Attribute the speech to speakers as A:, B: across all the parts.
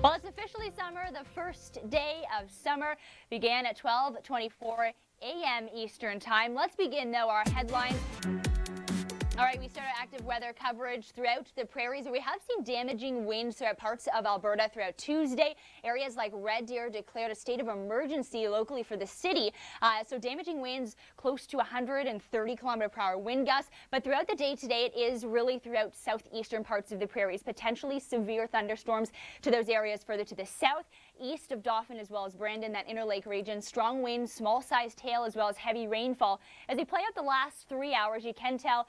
A: Well, it's officially summer. The first day of summer began at 12:24 a.m. Eastern Time. Let's begin, though, our headlines. All right, we start our active weather coverage throughout the prairies. We have seen damaging winds throughout parts of Alberta throughout Tuesday. Areas like Red Deer declared a state of emergency locally for the city. So damaging winds close to 130 km/h wind gusts. But throughout the day today, it is really throughout southeastern parts of the prairies. Potentially severe thunderstorms to those areas further to the south, east of Dauphin as well as Brandon, that Interlake region. Strong winds, small-sized hail as well as heavy rainfall. As we play out the last 3 hours, you can tell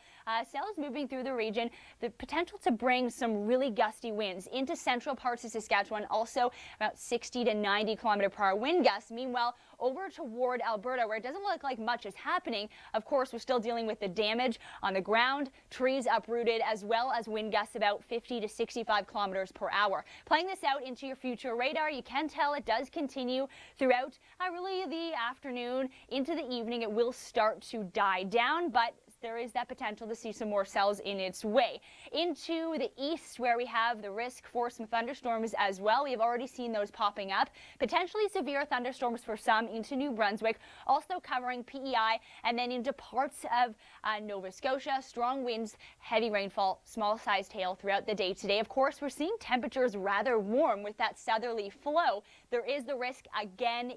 A: cells moving through the region, the potential to bring some really gusty winds into central parts of Saskatchewan, also about 60 to 90 km/h wind gusts. Meanwhile, over toward Alberta, where it doesn't look like much is happening, of course, we're still dealing with the damage on the ground, trees uprooted, as well as wind gusts about 50 to 65 km/h. Playing this out into your future radar, you can tell it does continue throughout really the afternoon into the evening. It will start to die down, but there is that potential to see some more cells in its way. Into the east, where we have the risk for some thunderstorms as well. We have already seen those popping up. Potentially severe thunderstorms for some into New Brunswick, also covering PEI, and then into parts of Nova Scotia. Strong winds, heavy rainfall, small-sized hail throughout the day today. Of course, we're seeing temperatures rather warm with that southerly flow. There is the risk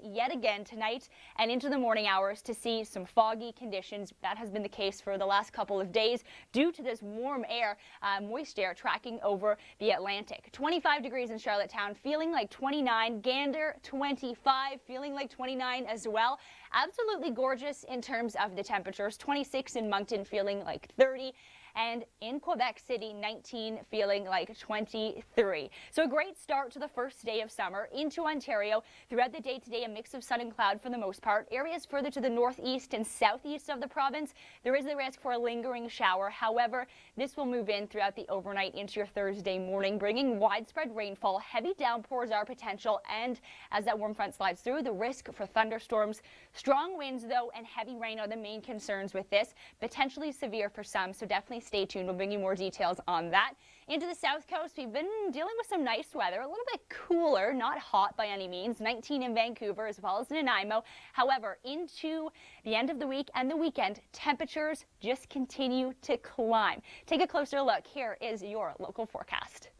A: yet again tonight and into the morning hours to see some foggy conditions. That has been the case for the last couple of days due to this warm air, moist air tracking over the Atlantic. 25 degrees in Charlottetown, feeling like 29. Gander, 25, feeling like 29 as well. Absolutely gorgeous in terms of the temperatures. 26 in Moncton, feeling like 30. And in Quebec City, 19, feeling like 23. So a great start to the first day of summer into Ontario. Throughout the day today, a mix of sun and cloud for the most part. Areas further to the northeast and southeast of the province, there is the risk for a lingering shower. However, this will move in throughout the overnight into your Thursday morning, bringing widespread rainfall. Heavy downpours are potential, and as that warm front slides through, the risk for thunderstorms. Strong winds, though, and heavy rain are the main concerns with this. Potentially severe for some, so definitely stay tuned. We'll bring you more details on that. Into the south coast, we've been dealing with some nice weather, a little bit cooler, not hot by any means. 19 in Vancouver as well as in Nanaimo. However, into the end of the week and the weekend, temperatures just continue to climb. Take a closer look. Here is your local forecast.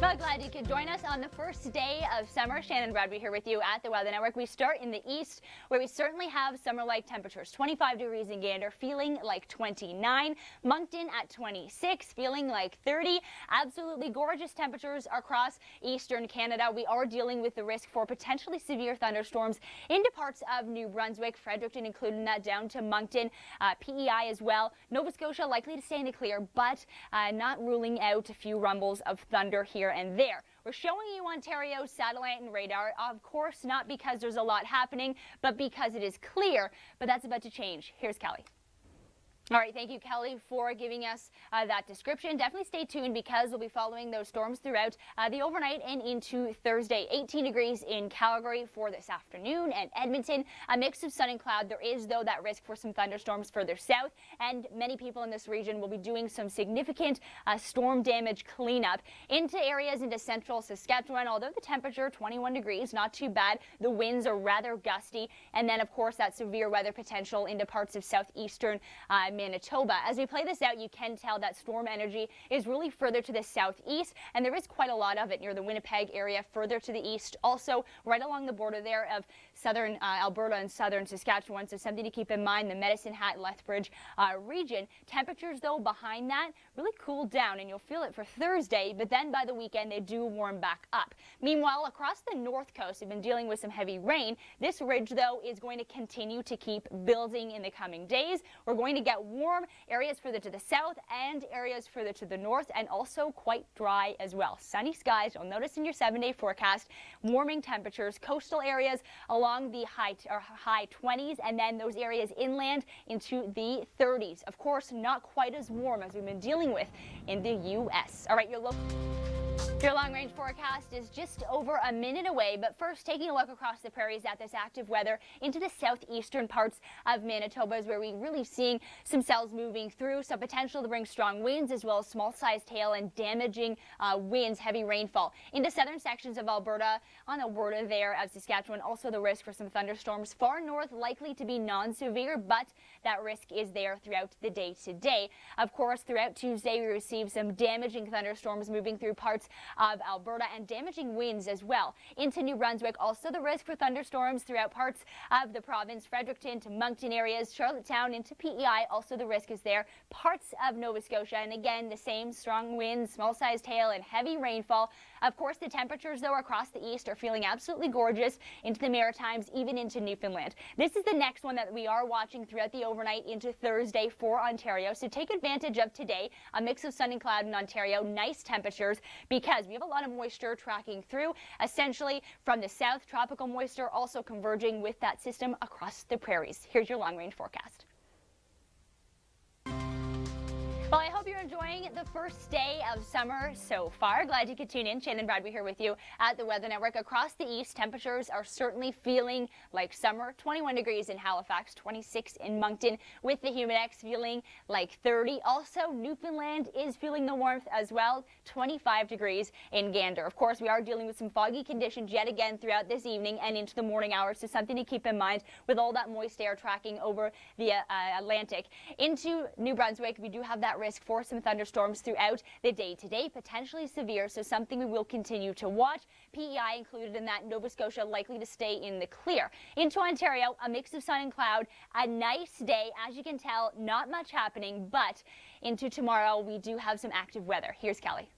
A: Well, glad you could join us on the first day of summer. Shannon Bradbury here with you at the Weather Network. We start in the east, where we certainly have summer-like temperatures. 25 degrees in Gander, feeling like 29. Moncton at 26, feeling like 30. Absolutely gorgeous temperatures across eastern Canada. We are dealing with the risk for potentially severe thunderstorms into parts of New Brunswick, Fredericton including that, down to Moncton, PEI as well. Nova Scotia likely to stay in the clear, but not ruling out a few rumbles of thunder here and there. We're showing you Ontario's satellite and radar, of course, not because there's a lot happening, but because it is clear. But that's about to change. Here's Kelly. All right, thank you, Kelly, for giving us that description. Definitely stay tuned because we'll be following those storms throughout the overnight and into Thursday. 18 degrees in Calgary for this afternoon, and Edmonton, a mix of sun and cloud. There is, though, that risk for some thunderstorms further south, and many people in this region will be doing some significant storm damage cleanup into areas into central Saskatchewan. Although the temperature, 21 degrees, not too bad. The winds are rather gusty, and then, of course, that severe weather potential into parts of southeastern Manitoba. As we play this out, you can tell that storm energy is really further to the southeast, and there is quite a lot of it near the Winnipeg area further to the east, also right along the border there of southern Alberta and southern Saskatchewan. So something to keep in mind, the Medicine Hat, Lethbridge region. Temperatures, though, behind that really cooled down, and you'll feel it for Thursday, but then by the weekend they do warm back up. Meanwhile, across the north coast, we've been dealing with some heavy rain. This ridge, though, is going to continue to keep building in the coming days. We're going to get warm areas further to the south and areas further to the north, and also quite dry as well. Sunny skies, you'll notice in your 7-day forecast. Warming temperatures, coastal areas along the high 20s, and then those areas inland into the 30s. Of course, not quite as warm as we've been dealing with in the U.S. All right, your local Your long-range forecast is just over a minute away, but first taking a look across the prairies at this active weather into the southeastern parts of Manitoba is where we're really seeing some cells moving through, some potential to bring strong winds as well as small-sized hail and damaging winds, heavy rainfall. Into southern sections of Alberta, on Alberta there of Saskatchewan, also the risk for some thunderstorms. Far north likely to be non-severe, but that risk is there throughout the day today. Of course, throughout Tuesday, we received some damaging thunderstorms moving through parts of Alberta and damaging winds as well. Into New Brunswick, also the risk for thunderstorms throughout parts of the province. Fredericton to Moncton areas, Charlottetown into PEI, also the risk is there. Parts of Nova Scotia, and again, the same strong winds, small-sized hail, and heavy rainfall. Of course, the temperatures, though, across the east are feeling absolutely gorgeous into the Maritimes, even into Newfoundland. This is the next one that we are watching throughout the overnight into Thursday for Ontario. So take advantage of today, a mix of sun and cloud in Ontario, nice temperatures, because we have a lot of moisture tracking through, essentially from the south, tropical moisture also converging with that system across the prairies. Here's your long-range forecast. Well, I hope you're enjoying the first day of summer so far. Glad you could tune in. Shannon Bradbury here with you at the Weather Network. Across the east, temperatures are certainly feeling like summer. 21 degrees in Halifax, 26 in Moncton, with the humidex feeling like 30. Also, Newfoundland is feeling the warmth as well, 25 degrees in Gander. Of course, we are dealing with some foggy conditions yet again throughout this evening and into the morning hours, so something to keep in mind with all that moist air tracking over the Atlantic. Into New Brunswick, we do have that risk for some thunderstorms throughout the day today, potentially severe, so something we will continue to watch. PEI included in that. Nova Scotia likely to stay in the clear. Into Ontario, a mix of sun and cloud, a nice day. As you can tell, not much happening, but into tomorrow, we do have some active weather. Here's Kelly.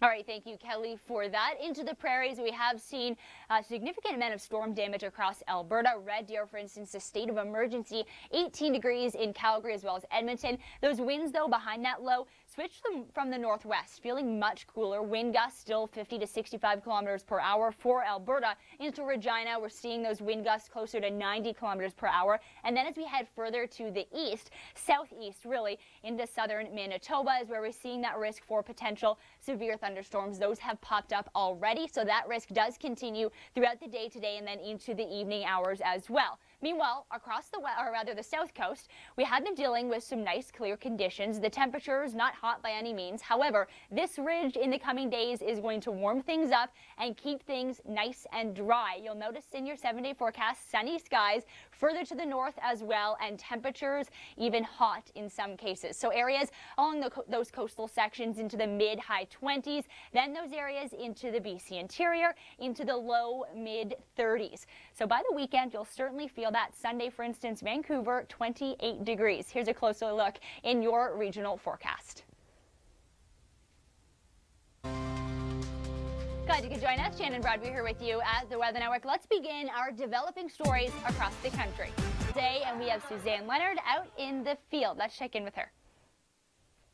A: All right, thank you, Kelly, for that. Into the prairies, we have seen a significant amount of storm damage across Alberta. Red Deer, for instance, a state of emergency, 18 degrees in Calgary as well as Edmonton. Those winds, though, behind that low, switched them from the northwest, feeling much cooler. Wind gusts still 50 to 65 kilometers per hour for Alberta. Into Regina, we're seeing those wind gusts closer to 90 kilometers per hour. And then as we head further to the east, southeast really, into southern Manitoba is where we're seeing that risk for potential severe thunderstorms. Those have popped up already, so that risk does continue throughout the day today and then into the evening hours as well. Meanwhile, across the south coast, we have been dealing with some nice clear conditions. The temperature is not hot by any means. However, this ridge in the coming days is going to warm things up and keep things nice and dry. You'll notice in your 7-day forecast, sunny skies further to the north as well, and temperatures even hot in some cases. So areas along those coastal sections into the mid-high 20s, then those areas into the BC interior into the low mid 30s. So by the weekend, you'll certainly feel that. Sunday, for instance, Vancouver, 28 degrees. Here's a closer look in your regional forecast. Glad you could join us. Shannon Bradbury here with you at the Weather Network. Let's begin our developing stories across the country today, and we have Suzanne Leonard out in the field. Let's check in with her.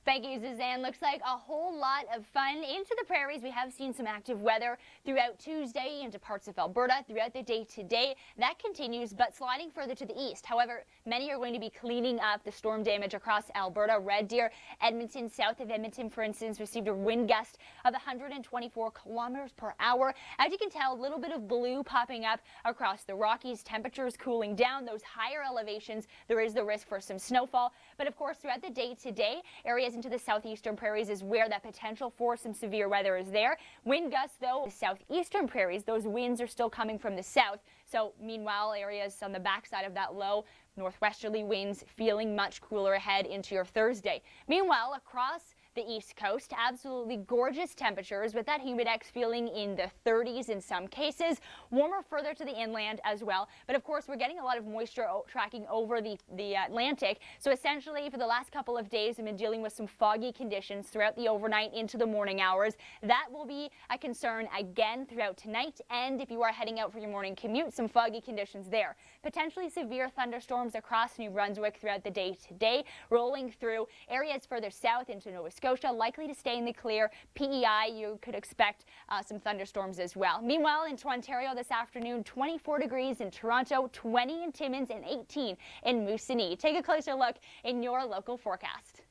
A: Thank you, Suzanne. Looks like a whole lot of fun. Into the prairies, we have seen some active weather throughout Tuesday into parts of Alberta throughout the day today. That continues, but sliding further to the east. However, many are going to be cleaning up the storm damage across Alberta. Red Deer, Edmonton, south of Edmonton, for instance, received a wind gust of 124 kilometers per hour. As you can tell, a little bit of blue popping up across the Rockies. Temperatures cooling down. Those higher elevations, there is the risk for some snowfall. But of course, throughout the day today, areas into the southeastern prairies is where that potential for some severe weather is there. Wind gusts, though, the southeastern prairies, those winds are still coming from the south. So meanwhile, areas on the backside of that low, northwesterly winds feeling much cooler ahead into your Thursday. Meanwhile, across the east coast, absolutely gorgeous temperatures with that humidex feeling in the 30s in some cases, warmer further to the inland as well. But of course, we're getting a lot of moisture tracking over the Atlantic. So essentially, for the last couple of days, we've been dealing with some foggy conditions throughout the overnight into the morning hours. That will be a concern again throughout tonight. And if you are heading out for your morning commute, some foggy conditions there. Potentially severe thunderstorms across New Brunswick throughout the day today, rolling through areas further south into Nova Scotia, likely to stay in the clear. PEI, you could expect some thunderstorms as well. Meanwhile, into Ontario this afternoon, 24 degrees in Toronto, 20 in Timmins, and 18 in Moosonee. Take a closer look in your local forecast.